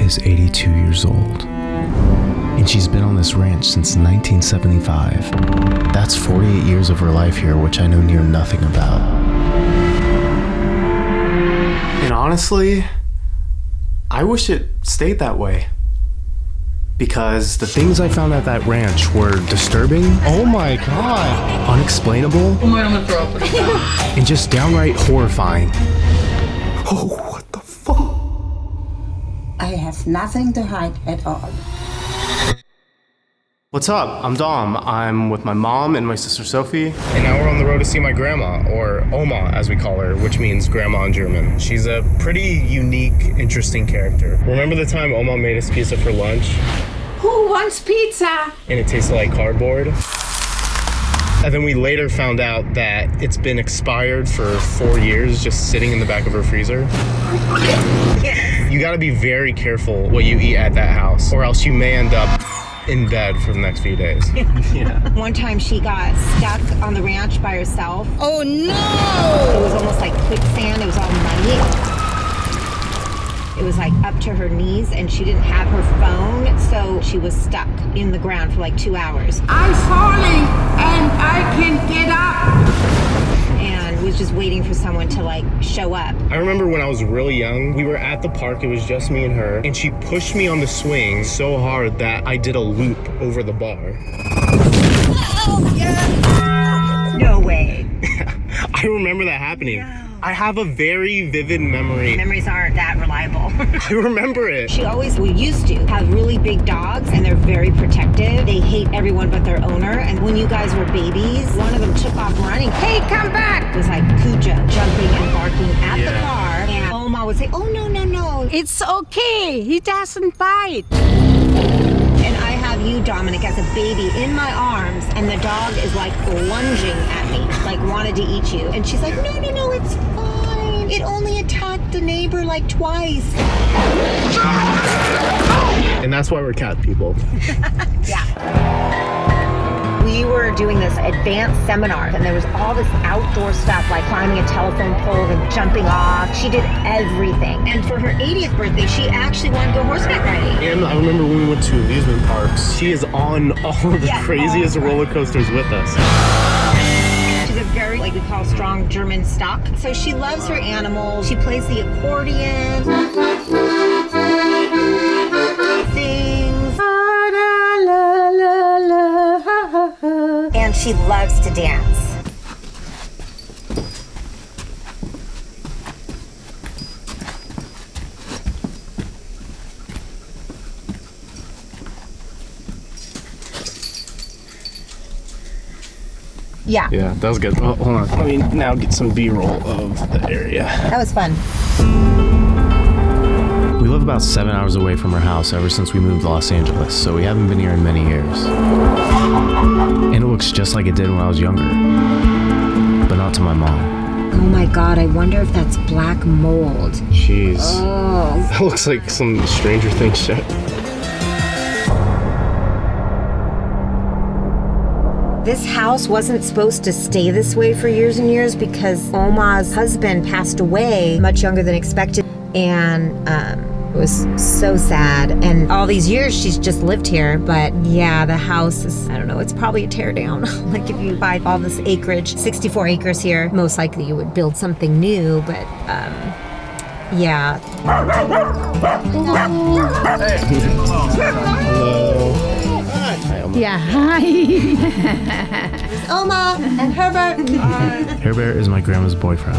is 82 years old, and she's been on this ranch since 1975. That's 48 years of her life here, which I know near nothing about. And honestly, I wish it stayed that way. Because the things I found at that ranch were disturbing. Oh my god. Unexplainable. And just downright horrifying. Oh, what the fuck? I have nothing to hide at all. What's up? I'm Dom. I'm with my mom and my sister Sophie. And now we're on the road to see my grandma, or Elma as we call her, which means grandma in German. She's a pretty unique, interesting character. Remember the time Elma made us pizza for lunch? Who wants pizza? And it tasted like cardboard? And then we later found out that it's been expired for 4 years, just sitting in the back of her freezer. You gotta be very careful what you eat at that house, or else you may end up in bed for the next few days. Yeah. One time she got stuck on the ranch by herself. Oh no! It was almost like quicksand. It was all muddy. It was like up to her knees, and she didn't have her phone, so she was stuck in the ground for like 2 hours. I'm falling and I can't get up. And was just waiting for someone to like show up. I remember when I was really young, we were at the park, it was just me and her, and she pushed me on the swing so hard that I did a loop over the bar. Oh, yeah. No way. I remember that happening. No. I have a very vivid memory. Memories aren't that reliable. I remember it. We used to have really big dogs, and they're very protective. They hate everyone but their owner. And when you guys were babies, one of them took off running. Hey, come back! It was like Cujo jumping and barking at the car. And Oma would say, oh, no, no, no. It's okay. He doesn't bite. And I have you, Dominic, as a baby in my arms, and the dog is like lunging at me, like wanted to eat you. And she's like, no, no, no, it's fine. It only attacked the neighbor like twice. And that's why we're cat people. Yeah. We were doing this advanced seminar, and there was all this outdoor stuff like climbing a telephone pole and jumping off. She did everything. And for her 80th birthday, she actually wanted to go horseback riding. And I remember when we went to amusement parks, she is on all of the craziest roller coasters with us. She's a very, like we call, strong German stock. So she loves her animals. She plays the accordion. Sings. And she loves to dance. Yeah. Yeah, that was good. Oh, hold on. Let me now get some B-roll of the area. That was fun. We live about 7 hours away from her house ever since we moved to Los Angeles, so we haven't been here in many years. And it looks just like it did when I was younger, but not to my mom. Oh my God, I wonder if that's black mold. Jeez. Oh. That looks like some Stranger Things shit. This house wasn't supposed to stay this way for years and years because Oma's husband passed away much younger than expected. And it was so sad. And all these years she's just lived here. But yeah, the house is, I don't know, it's probably a tear down. Like if you buy all this acreage, 64 acres here, most likely you would build something new. But yeah. Hello. Hi, Elma. Yeah, hi. There's Elma and Herbert. Herbert is my grandma's boyfriend.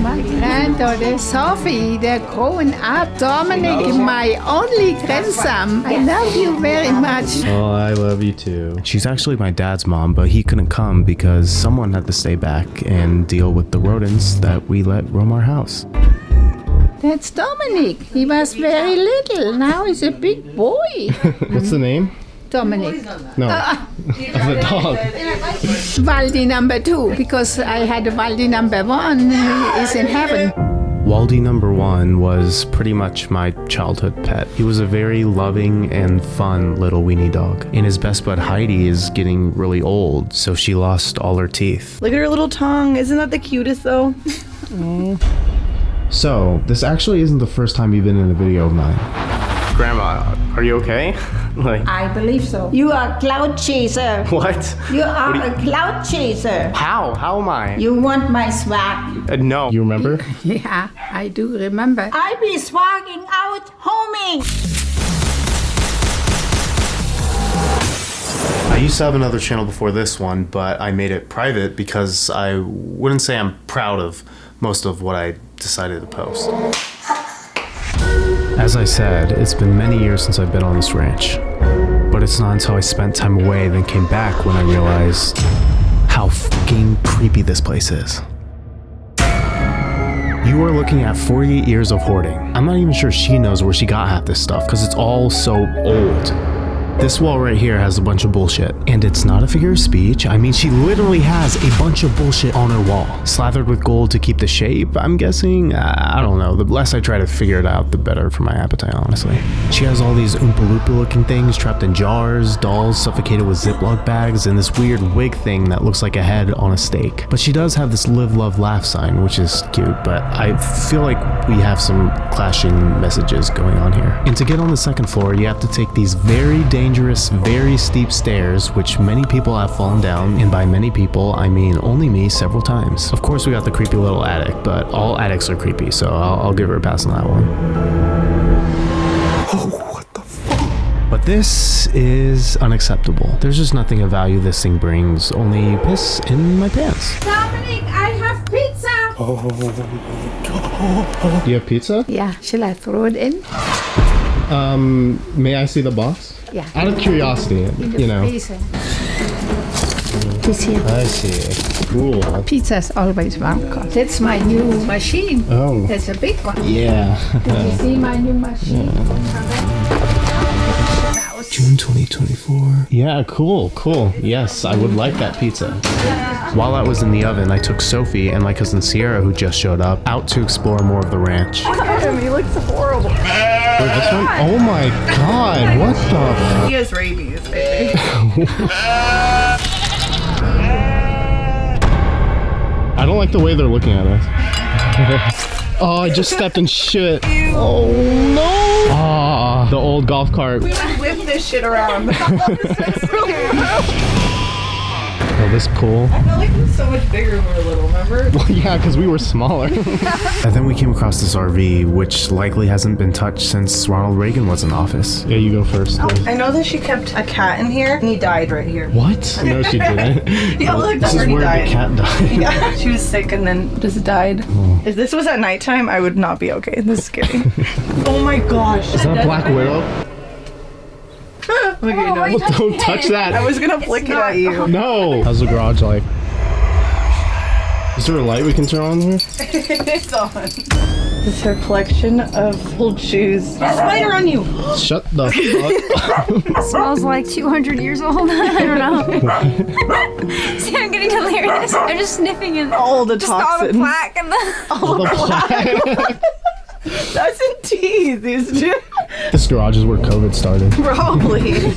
My granddaughter Sophie, they're growing up. Dominic is my only grandson. I love you very much. Oh, I love you too. She's actually my dad's mom, but he couldn't come because someone had to stay back and deal with the rodents that we let roam our house. That's Dominic. He was very little. Now he's a big boy. What's the name? Dominic. No, of the dog. Waldy number 2, because I had a Waldy number 1. He is in heaven. Waldy number 1 was pretty much my childhood pet. He was a very loving and fun little weenie dog. And his best bud Heidi is getting really old, so she lost all her teeth. Look at her little tongue. Isn't that the cutest though? So, this actually isn't the first time you've been in a video of mine. Grandma, are you okay? Like, I believe so. You are a cloud chaser. what? You are a cloud chaser. How? How am I? You want my swag? No. You remember? Yeah, I do remember. I be swagging out, homie. I used to have another channel before this one, but I made it private because I wouldn't say I'm proud of most of what I decided to post. As I said, it's been many years since I've been on this ranch, but it's not until I spent time away then came back when I realized how fucking creepy this place is. You are looking at 48 years of hoarding. I'm not even sure she knows where she got half this stuff because it's all so old. This wall right here has a bunch of bullshit. And it's not a figure of speech. I mean, she literally has a bunch of bullshit on her wall. Slathered with gold to keep the shape, I'm guessing? I don't know. The less I try to figure it out, the better for my appetite, honestly. She has all these Oompa Loompa looking things trapped in jars, dolls suffocated with Ziploc bags, and this weird wig thing that looks like a head on a stake. But she does have this live, love, laugh sign, which is cute, but I feel like we have some clashing messages going on here. And to get on the second floor, you have to take these very dangerous, very steep stairs, which many people have fallen down, and by many people, I mean only me several times. Of course, we got the creepy little attic, but all attics are creepy, so I'll give her a pass on that one. Oh, what the fuck? But this is unacceptable. There's just nothing of value this thing brings, only piss in my pants. Dominic, I have pizza. Oh, you have pizza? Yeah, shall I throw it in? May I see the box? Yeah. Out of curiosity, you know. Pizza. This here. I see. Cool. Pizza's always welcome. That's my new machine. Oh. That's a big one. Yeah. Did you see my new machine? June 2024. Yeah, cool. Yes, I would like that pizza. While that was in the oven, I took Sophie and my cousin Sierra, who just showed up, out to explore more of the ranch. He looks horrible. Wait, this one? Oh my god, what the? He has rabies, baby. I don't like the way they're looking at us. Oh, I just stepped in shit. Oh no! Ah, the old golf cart. We would whip this shit around. It's really rough. Oh, this pool. I felt like it was so much bigger when we were little, remember? Well, yeah, because we were smaller. And then we came across this RV, which likely hasn't been touched since Ronald Reagan was in office. Yeah, you go first. I know that she kept a cat in here, and he died right here. What? No, she didn't. Yeah, look, This that's is where he where died. the cat died. Yeah, she was sick and then just died. Oh. If this was at nighttime, I would not be okay. This is scary. Oh my gosh. Is that a black widow? Okay, no. Don't touch that. I was gonna flick it at you. No. How's the garage like? Is there a light we can turn on here? It's on. This is her collection of old shoes. There's right around you. Shut the fuck up. Smells like 200 years old. I don't know. See, I'm getting delirious. I'm just sniffing it. All the Just all the toxins. plaque and the... All the plaque. That's in teeth, these two. This garage is where COVID started. Probably.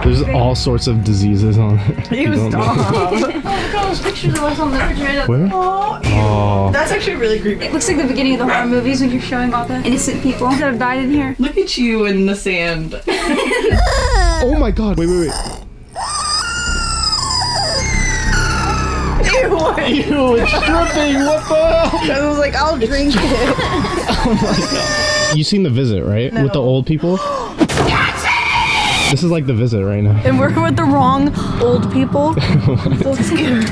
There's all sorts of diseases on it. You don't know. stop. Oh, look at all those pictures of us on the refrigerator. Where? Oh, Oh. that's actually really creepy. It looks like the beginning of the horror movies when you're showing all the innocent people that have died in here. Look at you in the sand. Oh my god. Wait. Ew. Ew, it's dripping. What the hell? I was like, I'll drink it. You seen The Visit, right? No. With the old people? This is like The Visit right now. And we're with the wrong old people. I'm so scared.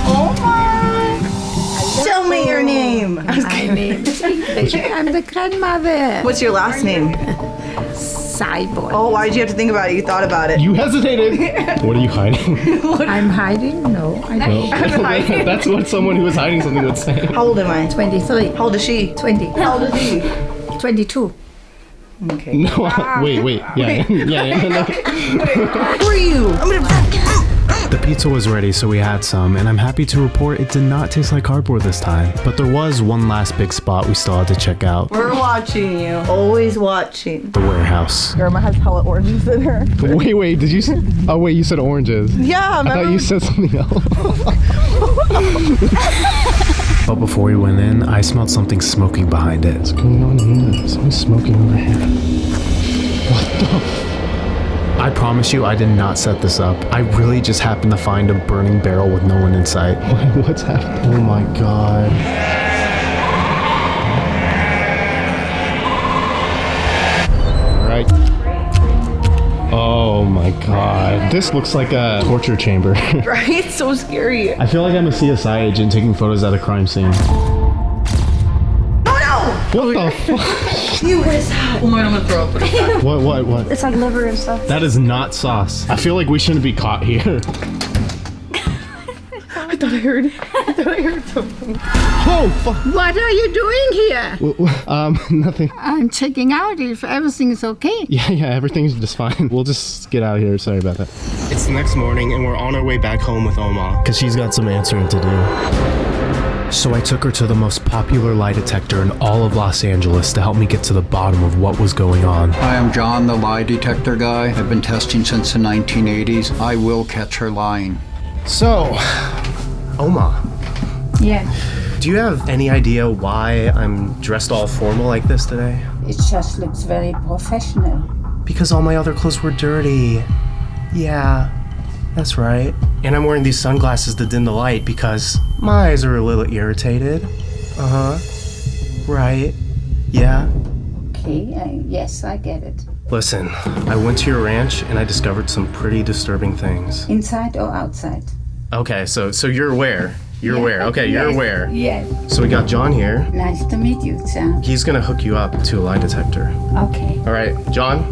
Oh my. Tell me your name. I was My kidding. name is Ingrid. I'm the grandmother. What's your last name? Cyborg. Oh, why did you have to think about it? You thought about it. You hesitated. What are you hiding? I'm hiding? No, I don't. No. That's what someone who was hiding something would say. How old am I? 23. How old is she? 20. How old is he? 22. Okay. No, wait. Yeah. No. Who are you? I'm gonna. The pizza was ready, so we had some, and I'm happy to report it did not taste like cardboard this time. But there was one last big spot we still had to check out. We're watching you. Always watching. The warehouse. Irma has hella oranges in her. Wait, did you say? Oh wait, you said oranges. Yeah, I thought you said something else. But before we went in, I smelled something smoking behind it. What's going on here? Someone's smoking overhead. What the I promise you, I did not set this up. I really just happened to find a burning barrel with no one in sight. What's happening? Oh my god. Alright. Oh my god. This looks like a torture chamber. Right? So scary. I feel like I'm a CSI agent taking photos at a crime scene. Oh What the fuck? no! You, what is that? Oh my god, I'm gonna throw up. What? It's like liver and stuff. That is not sauce. I feel like we shouldn't be caught here. I thought I heard something. Oh, fuck. What are you doing here? Nothing. I'm checking out if everything is okay. Yeah, everything's just fine. We'll just get out of here. Sorry about that. It's the next morning, and we're on our way back home with Oma. Because she's got some answering to do. So I took her to the most popular lie detector in all of Los Angeles to help me get to the bottom of what was going on. Hi, I'm John, the lie detector guy. I've been testing since the 1980s. I will catch her lying. So, Oma, Yeah, do you have any idea why I'm dressed all formal like this today? it just looks very professional. Because all my other clothes were dirty. Yeah, that's right. And I'm wearing these sunglasses to dim the light because my eyes are a little irritated. Right. Yeah. Okay, yes, I get it. Listen, I went to your ranch and I discovered some pretty disturbing things. Inside or outside? Okay, so you're aware. You're aware. Okay, you're Yes, aware. Yes. So we got John here. Nice to meet you, Sam. He's gonna hook you up to a lie detector. Okay. All right, John,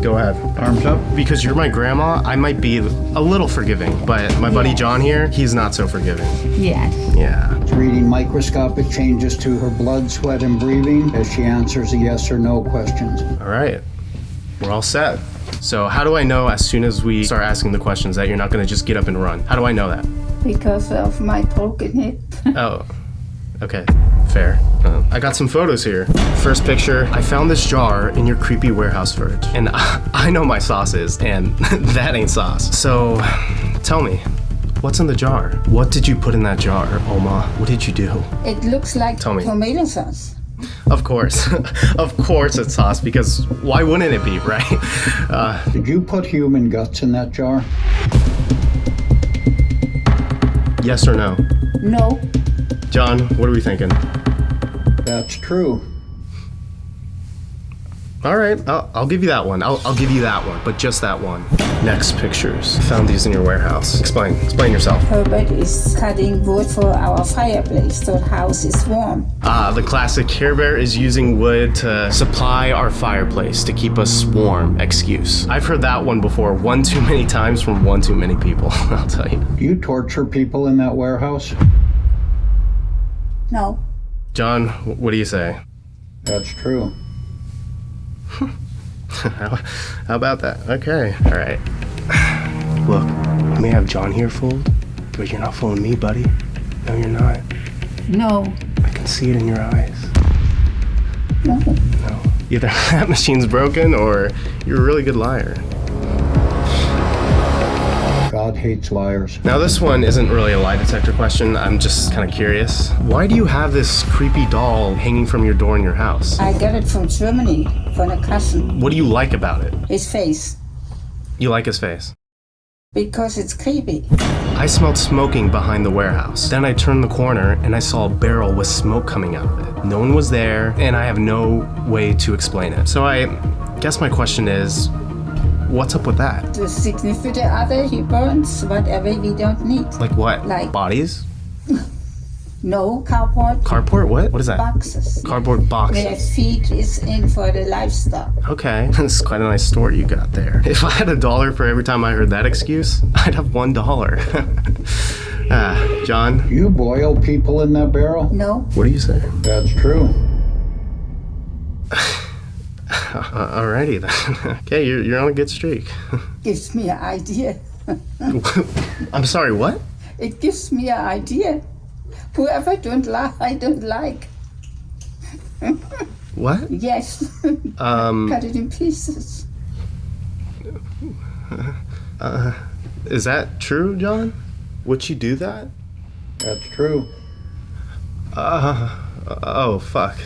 go ahead. Arms up. Because you're my grandma, I might be a little forgiving, but my buddy John here, he's not so forgiving. Yes. Yeah. Reading microscopic changes to her blood, sweat, and breathing as she answers the yes or no questions. All right. We're all set. So how do I know as soon as we start asking the questions that you're not gonna just get up and run? How do I know that? Because of my broken hip. Oh, okay, fair. I got some photos here. First picture, I found this jar in your creepy warehouse fridge. And I know my sauce is, and that ain't sauce. So, tell me, what's in the jar? What did you put in that jar, Oma? What did you do? It looks like Tell me. tomato sauce. Of course, of course it's sauce, because why wouldn't it be, right? Did you put human guts in that jar? Yes or no? No. John, what are we thinking? That's true. All right, I'll give you that one. I'll give you that one, but just that one. Next pictures. Found these in your warehouse. Explain yourself. Herbert is cutting wood for our fireplace so the house is warm. The classic Care Bear is using wood to supply our fireplace to keep us warm excuse. I've heard that one before one too many times from one too many people, I'll tell you. Do you torture people in that warehouse? No. John, what do you say? That's true. How about that? Okay, all right. Look, you may have John here fooled, but you're not fooling me, buddy. No, you're not. No. I can see it in your eyes. No. No. Either that machine's broken or you're a really good liar. God hates liars. Now this one isn't really a lie detector question, I'm just kind of curious. Why do you have this creepy doll hanging from your door in your house? I got it from Germany, from a cousin. What do you like about it? His face. You like his face? Because it's creepy. I smelled smoking behind the warehouse. Then I turned the corner and I saw a barrel with smoke coming out of it. No one was there and I have no way to explain it. So I guess my question is, what's up with that? The significant other, he burns whatever we don't need. Like what? Like- Bodies? No cardboard Carport? What? What is that? boxes. Cardboard boxes. Where feed is in for the livestock. Okay, that's quite a nice story you got there. If I had $1 for every time I heard that excuse, I'd have $1. John, You boil people in that barrel? No. what do you say? That's true. Alrighty then. Okay, you're on a good streak. Gives me an idea. I'm sorry, what? It gives me an idea. Whoever don't like, I don't like. What? Yes. Cut it in pieces. Is that true, John? Would you do that? That's true. Oh, fuck.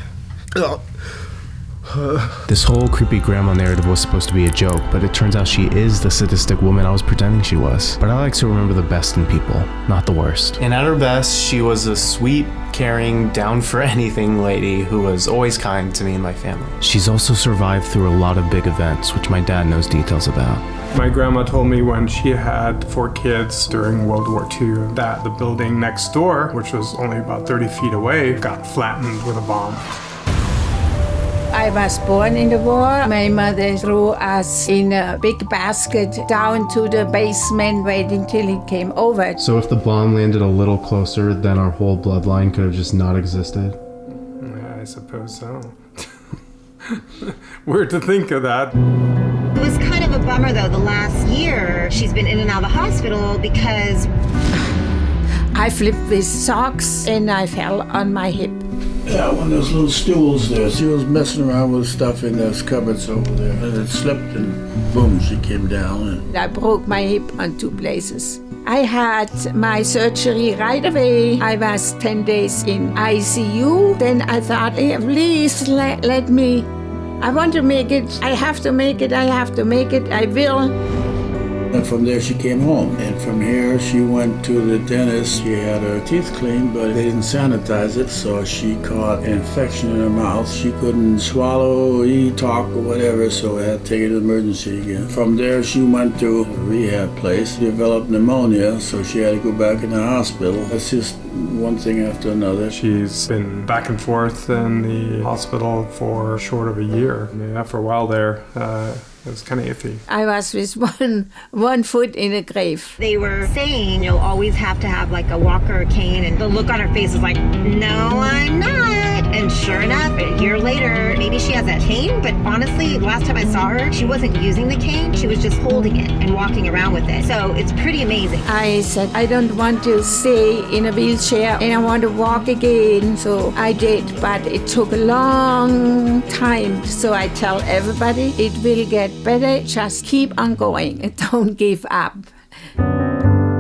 This whole creepy grandma narrative was supposed to be a joke, but it turns out she is the sadistic woman I was pretending she was. But I like to remember the best in people, not the worst. And at her best, she was a sweet, caring, down-for-anything lady who was always kind to me and my family. She's also survived through a lot of big events, which my dad knows details about. My grandma told me when she had 4 kids during World War II that the building next door, which was only about 30 feet away, got flattened with a bomb. I was born in the war. My mother threw us in a big basket down to the basement, waiting till he came over. So if the bomb landed a little closer, then our whole bloodline could have just not existed? Yeah, I suppose so. Weird to think of that. It was kind of a bummer though. The last year, she's been in and out of the hospital because I flipped with socks and I fell on my hip. Yeah, one of those little stools there. She was messing around with stuff in those cupboards over there. And it slipped and boom, she came down. And I broke my hip on 2 places. I had my surgery right away. I was 10 days in ICU. Then I thought, hey, please let me. I want to make it. I have to make it. I have to make it. I will. And from there she came home. And from here she went to the dentist. She had her teeth cleaned, but they didn't sanitize it, so she caught an infection in her mouth. She couldn't swallow, eat, talk, or whatever, so I had to take her to emergency again. From there she went to a rehab place, developed pneumonia, so she had to go back in the hospital. That's just one thing after another. She's been back and forth in the hospital for short of a year. Yeah, for a while there. It was kind of iffy. I was with one foot in a grave. they were saying you'll always have to have like a walker or cane, and the look on her face was like, no, I'm not. And sure enough, a year later, maybe she has a cane, but honestly, last time I saw her, she wasn't using the cane. She was just holding it and walking around with it. So it's pretty amazing. I said, I don't want to stay in a wheelchair and I want to walk again. So I did, but it took a long time. So I tell everybody, it will get better. Just keep on going and don't give up.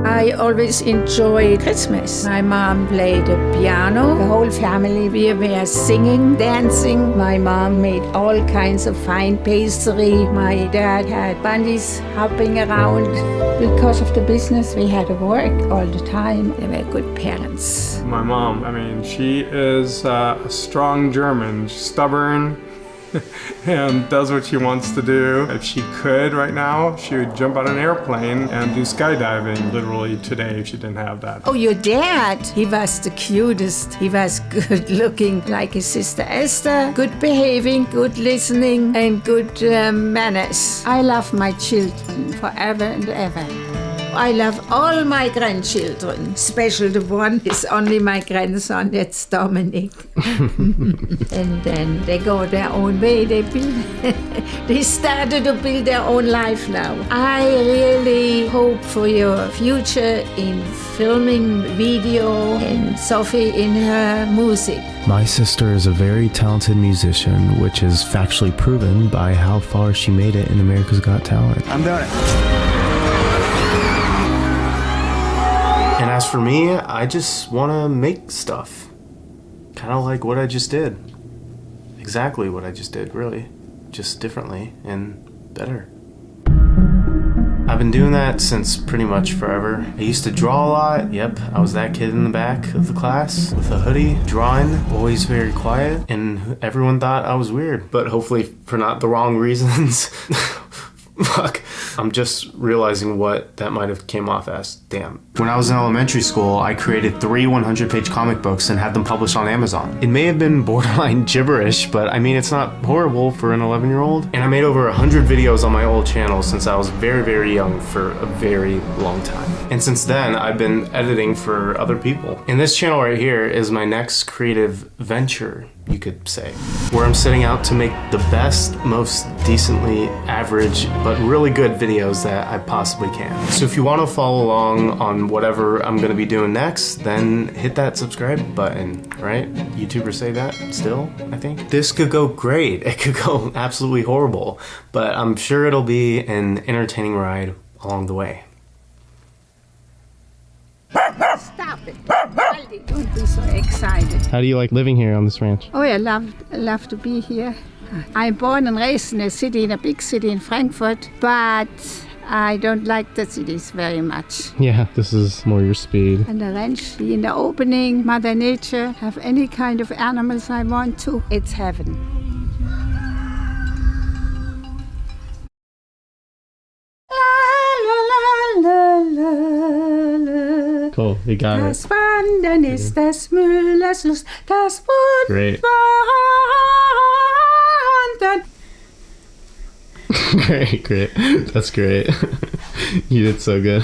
I always enjoyed Christmas. My mom played the piano. The whole family, we were singing, dancing. My mom made all kinds of fine pastry. My dad had bunnies hopping around. Because of the business, we had to work all the time. They were good parents. My mom, I mean, she is a strong German, stubborn, and does what she wants to do. If she could right now, she would jump on an airplane and do skydiving literally today if she didn't have that. Oh, your dad, he was the cutest. He was good looking like his sister Esther, good behaving, good listening, and good manners. I love my children forever and ever. I love all my grandchildren, especially the one is only my grandson, that's Dominic. And then they go their own way, they started to build their own life now. I really hope for your future in filming, video, and Sophie in her music. My sister is a very talented musician, which is factually proven by how far she made it in America's Got Talent. I'm doing it. And as for me, I just want to make stuff. Kind of like what I just did. Exactly what I just did, really. Just differently and better. I've been doing that since pretty much forever. I used to draw a lot. Yep, I was that kid in the back of the class with a hoodie, drawing, always very quiet, and everyone thought I was weird. But hopefully for not the wrong reasons. Fuck. I'm just realizing what that might have came off as. Damn. When I was in elementary school, I created 3 100-page comic books and had them published on Amazon. It may have been borderline gibberish, but I mean, it's not horrible for an 11-year-old. And I made over 100 videos on my old channel since I was very, very young for a very long time. And since then, I've been editing for other people. And this channel right here is my next creative venture, you could say, where I'm setting out to make the best, most decently average, but really good videos that I possibly can. So if you want to follow along on whatever I'm going to be doing next, then hit that subscribe button, right? YouTubers say that still, I think. This could go great. It could go absolutely horrible, but I'm sure it'll be an entertaining ride along the way. Stop it. Don't be so excited. How do you like living here on this ranch? Oh, I love to be here. I'm born and raised in a big city in Frankfurt, but I don't like the cities very much. Yeah, this is more your speed. And the ranch, be in the opening, Mother Nature, have any kind of animals I want to. It's heaven. Cool, you got it. Das Wandern ist des Müllers Lust, das Great. Wandern. Great. That's great. You did so good.